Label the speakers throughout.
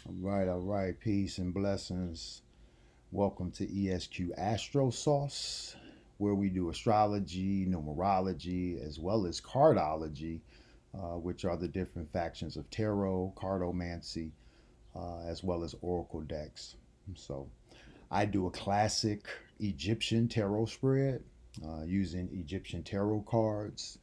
Speaker 1: All right. Peace and blessings. Welcome to ESQ-Astro Sauce, where we do astrology, numerology, as well as cardology, which are the different factions of tarot, cardomancy, as well as oracle decks. So I do a classic Egyptian tarot spread using Egyptian tarot cards.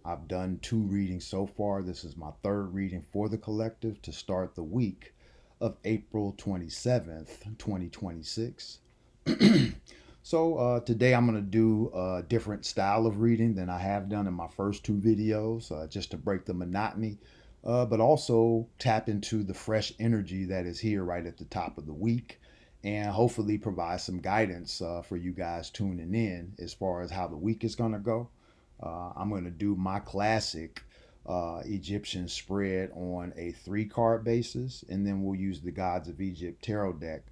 Speaker 1: I've done two readings so far. This is my third reading for the collective to start the week of April 27th, 2026. So today I'm going to do a different style of reading than I have done in my first two videos, just to break the monotony, but also tap into the fresh energy that is here right at the top of the week and hopefully provide some guidance for you guys tuning in as far as how the week is going to go. I'm going to do my classic Egyptian spread on a three card basis, and then we'll use the Gods of Egypt tarot deck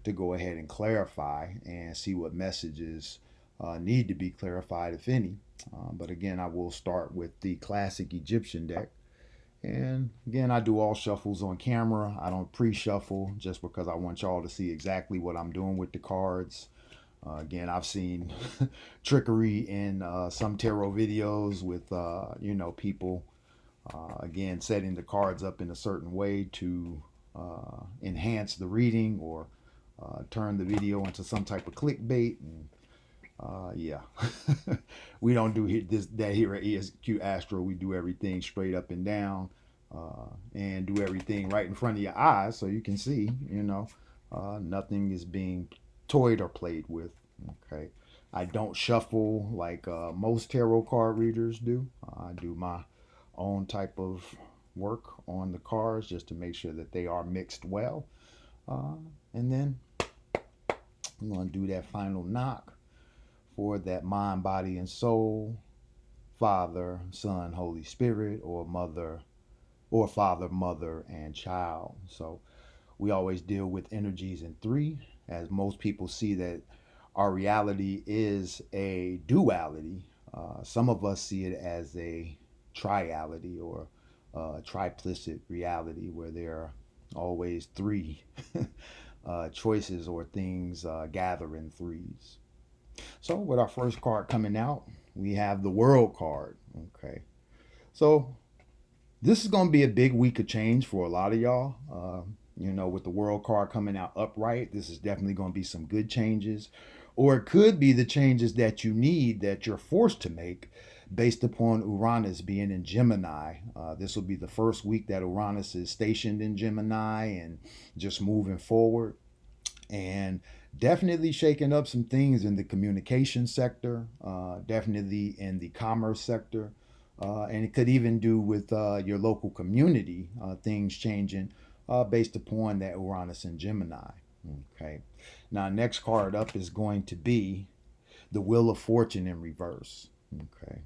Speaker 1: to go ahead and clarify and see what messages need to be clarified, if any. But again, I will start with the classic Egyptian deck. And again, I do all shuffles on camera. I don't pre shuffle just because I want y'all to see exactly what I'm doing with the cards. Again, I've seen trickery in some tarot videos with, people, again, setting the cards up in a certain way to enhance the reading or turn the video into some type of clickbait. And yeah, we don't do that here at ESQ Astro. We do everything straight up and down and do everything right in front of your eyes so you can see, nothing is being toyed or played with. Okay. I don't shuffle like most tarot card readers do. I do my own type of work on the cards just to make sure that they are mixed well. Uh, and then I'm going to do that final knock for that mind, body, and soul, Father, Son, Holy Spirit, or Mother, or Father, Mother, and Child. So we always deal with energies in three, as most people see that our reality is a duality. Some of us see it as a triality or triplicit reality where there are always three choices or things gather in threes. So, with our first card coming out, we have the World card. Okay. So, this is going to be a big week of change for a lot of y'all. With the World card coming out upright, this is definitely going to be some good changes. Or it could be the changes that you need that you're forced to make based upon Uranus being in Gemini. This will be the first week that Uranus is stationed in Gemini and just moving forward. And definitely shaking up some things in the communication sector, definitely in the commerce sector, and it could even do with your local community, things changing based upon that Uranus and Gemini. Okay. Now, next card up is going to be the Wheel of Fortune in reverse. Okay.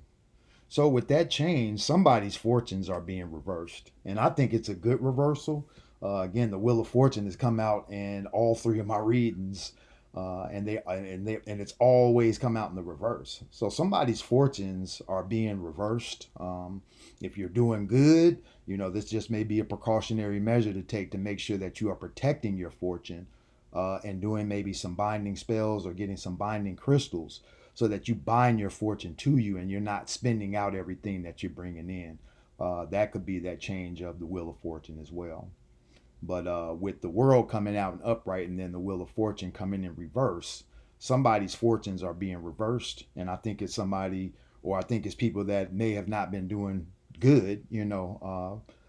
Speaker 1: So with that change, somebody's fortunes are being reversed, and I think it's a good reversal. Again, the Wheel of Fortune has come out in all three of my readings, and it's always come out in the reverse. So somebody's fortunes are being reversed. If you're doing good, this just may be a precautionary measure to take to make sure that you are protecting your fortune, and doing maybe some binding spells or getting some binding crystals so that you bind your fortune to you and you're not spending out everything that you're bringing in. That could be that change of the Wheel of Fortune as well. But with the World coming out in upright and then the Wheel of Fortune coming in reverse, somebody's fortunes are being reversed. And I think it's somebody, or I think it's people that may have not been doing good,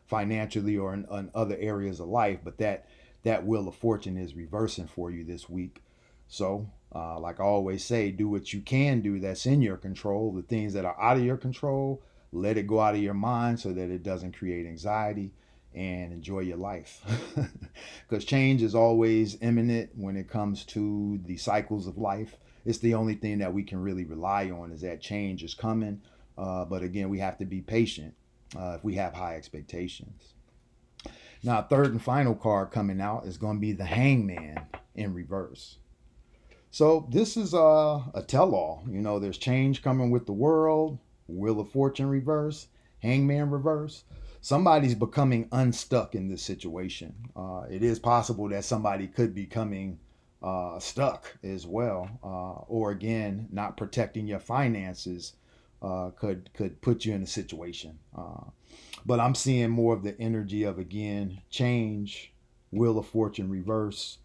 Speaker 1: financially or in other areas of life, but that Wheel of Fortune is reversing for you this week. So, like I always say, do what you can do that's in your control. The things that are out of your control, let it go out of your mind so that it doesn't create anxiety, and enjoy your life. Because change is always imminent when it comes to the cycles of life. It's the only thing that we can really rely on is that change is coming. But again, we have to be patient if we have high expectations. Now, third and final card coming out is going to be the Hangman in reverse. So this is a tell-all. There's change coming with the World, Wheel of Fortune reverse, Hangman reverse. somebody's becoming unstuck in this situation. It is possible that somebody could be coming stuck as well, or again, not protecting your finances could put you in a situation. But I'm seeing more of the energy of again change, Wheel of Fortune reverse,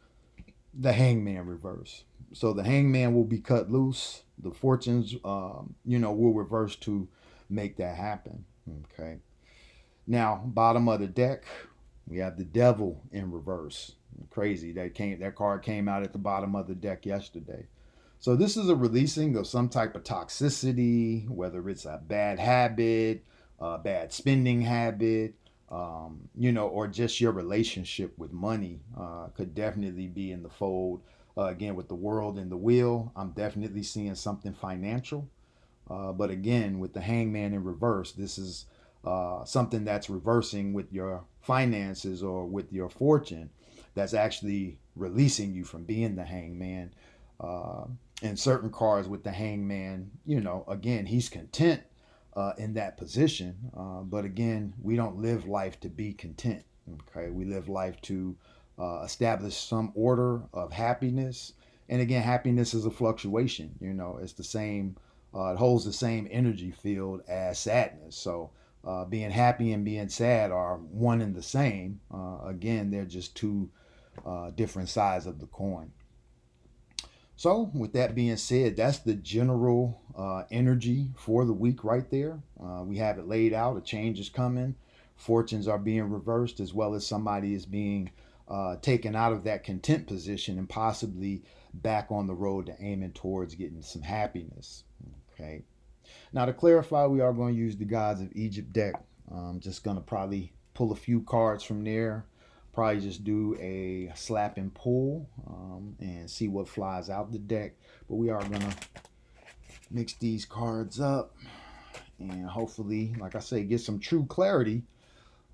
Speaker 1: the Hangman reverse. So the Hangman will be cut loose. The fortunes, will reverse to make that happen. Okay. Now, bottom of the deck, we have the Devil in reverse. Crazy that card came out at the bottom of the deck yesterday. So this is a releasing of some type of toxicity, whether it's a bad habit, a bad spending habit, or just your relationship with money could definitely be in the fold. Again, with the World and the Wheel, I'm definitely seeing something financial. But again, with the Hangman in reverse, this is something that's reversing with your finances or with your fortune that's actually releasing you from being the Hangman. And certain cards with the Hangman, again, he's content in that position. But again, we don't live life to be content. Okay, we live life to establish some order of happiness. And again, happiness is a fluctuation. It's the same. It holds the same energy field as sadness. So being happy and being sad are one and the same. Again, they're just two different sides of the coin. So, with that being said, that's the general energy for the week right there. We have it laid out. A change is coming. Fortunes are being reversed, as well as somebody is being taken out of that content position and possibly back on the road to aiming towards getting some happiness. Okay. Now, to clarify, we are going to use the Gods of Egypt deck. I'm just going to probably pull a few cards from there. Probably just do a slap and pull and see what flies out the deck. But we are going to mix these cards up and hopefully, like I say, get some true clarity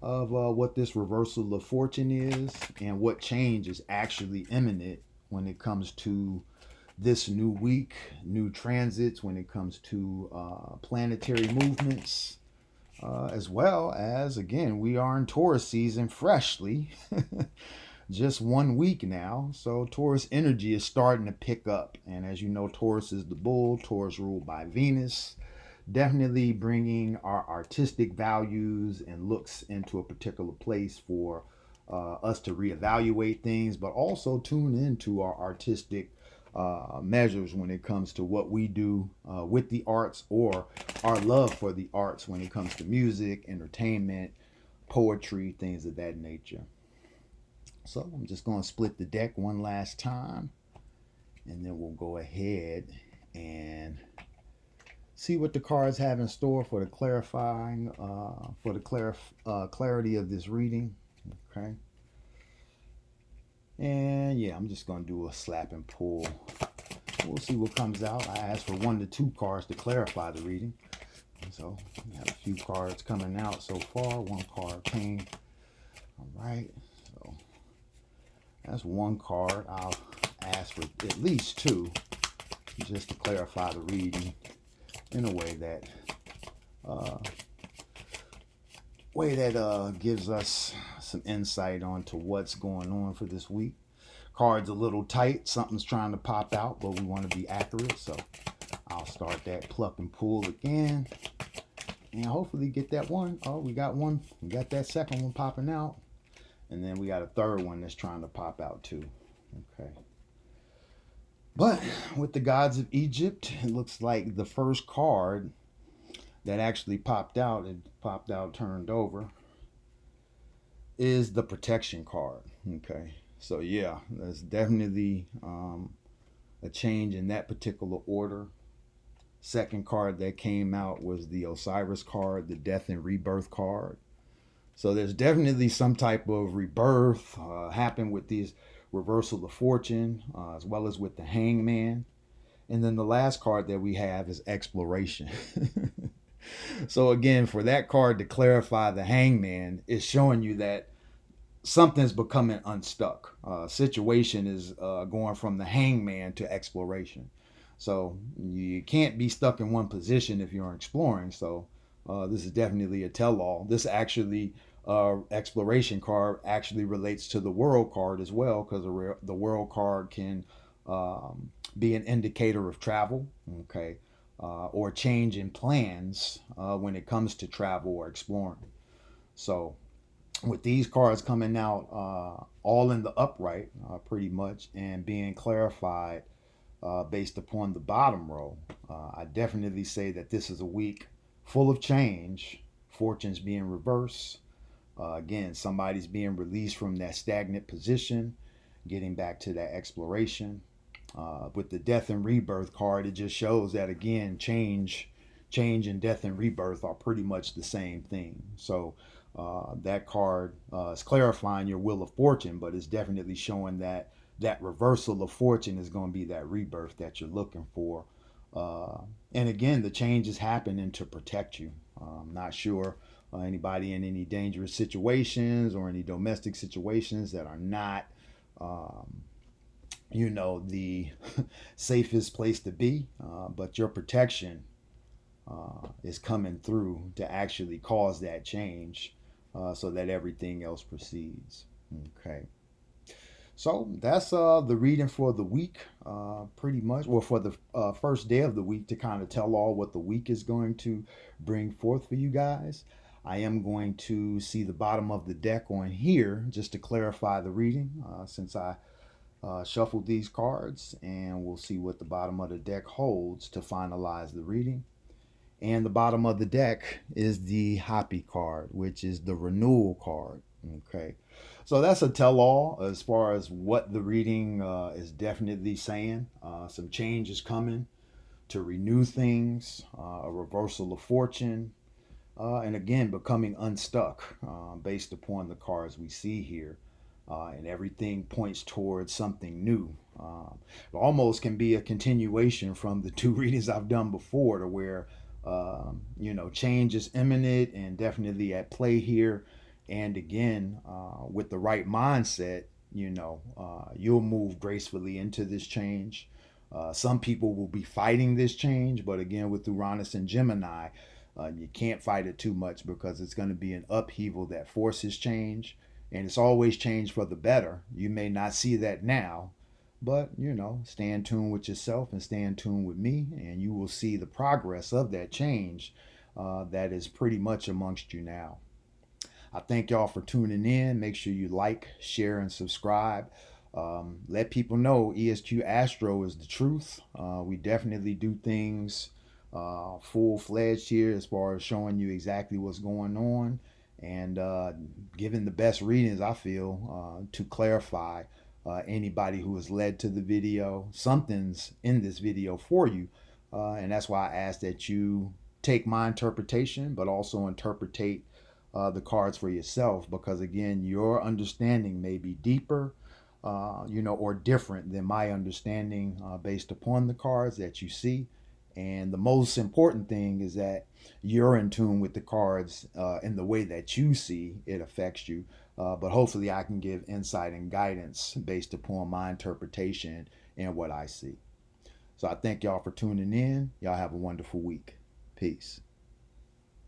Speaker 1: of what this reversal of fortune is and what change is actually imminent when it comes to this new week, new transits, when it comes to planetary movements. As well as, again, we are in Taurus season freshly, just 1 week now. So Taurus energy is starting to pick up. And as you know, Taurus is the bull, Taurus ruled by Venus. Definitely bringing our artistic values and looks into a particular place for us to reevaluate things, but also tune into our artistic measures when it comes to what we do with the arts or our love for the arts when it comes to music, entertainment, poetry, things of that nature. So I'm just going to split the deck one last time and then we'll go ahead and see what the cards have in store for the clarifying, for the clarity of this reading. Okay. And yeah, I'm just going to do a slap and pull. We'll see what comes out. I asked for 1 to 2 cards to clarify the reading. So we have a few cards coming out so far. 1 card came. All right. So that's 1 card. I'll ask for at least 2 just to clarify the reading in a way that gives us some insight onto what's going on for this week. Card's a little tight. Something's trying to pop out, but we want to be accurate. So I'll start that pluck and pull again. And hopefully get that one. Oh, we got one. We got that second one popping out. And then we got a third one that's trying to pop out too. Okay. But with the Gods of Egypt, it looks like the first card that actually popped out, turned over, is the protection card. Okay. So yeah, there's definitely a change in that particular order. Second card that came out was the Osiris card, the Death and Rebirth card. So there's definitely some type of rebirth happened with these reversal of fortune, as well as with the Hangman. And then the last card that we have is Exploration. So again, for that card to clarify the Hangman, is showing you that something's becoming unstuck. Situation is going from the Hangman to exploration. So you can't be stuck in one position if you're exploring. So This is definitely a tell-all. This actually exploration card actually relates to the world card as well, because the world card can be an indicator of travel, okay, or change in plans when it comes to travel or exploring. So with these cards coming out all in the upright, pretty much, and being clarified based upon the bottom row, I definitely say that this is a week full of change, fortunes being reversed. Again, somebody's being released from that stagnant position, getting back to that exploration. With the death and rebirth card, it just shows that again, change and death and rebirth are pretty much the same thing. So that card is clarifying your wheel of fortune, but it's definitely showing that that reversal of fortune is going to be that rebirth that you're looking for. Uh, and again, the change is happening to protect you. I'm not sure anybody in any dangerous situations or any domestic situations that are not, um, the safest place to be, but your protection is coming through to actually cause that change so that everything else proceeds. Okay. So that's the reading for the week, pretty much, or for the first day of the week, to kind of tell all what the week is going to bring forth for you guys. I am going to see the bottom of the deck on here just to clarify the reading, since I shuffled these cards, and we'll see what the bottom of the deck holds to finalize the reading. And the bottom of the deck is the Happy card, which is the renewal card. Okay. So that's a tell all as far as what the reading is definitely saying. Some change is coming to renew things, a reversal of fortune, and again, becoming unstuck based upon the cards we see here. And everything points towards something new. It almost can be a continuation from the two readings I've done before, to where change is imminent and definitely at play here. And again, with the right mindset, you'll move gracefully into this change. Some people will be fighting this change, but again, with Uranus and Gemini, you can't fight it too much, because it's going to be an upheaval that forces change, and it's always change for the better. You may not see that now, but stay in tune with yourself and stay in tune with me, and you will see the progress of that change that is pretty much amongst you now. I thank y'all for tuning in. Make sure you like, share, and subscribe. Let people know ESQ-Astro is the truth. We definitely do things full-fledged here, as far as showing you exactly what's going on, and giving the best readings, I feel, to clarify anybody who is led to the video. Something's in this video for you, and that's why I ask that you take my interpretation, but also interpretate the cards for yourself, because again, your understanding may be deeper, or different than my understanding based upon the cards that you see. And the most important thing is that you're in tune with the cards in the way that you see it affects you. But hopefully, I can give insight and guidance based upon my interpretation and what I see. So I thank y'all for tuning in. Y'all have a wonderful week. Peace.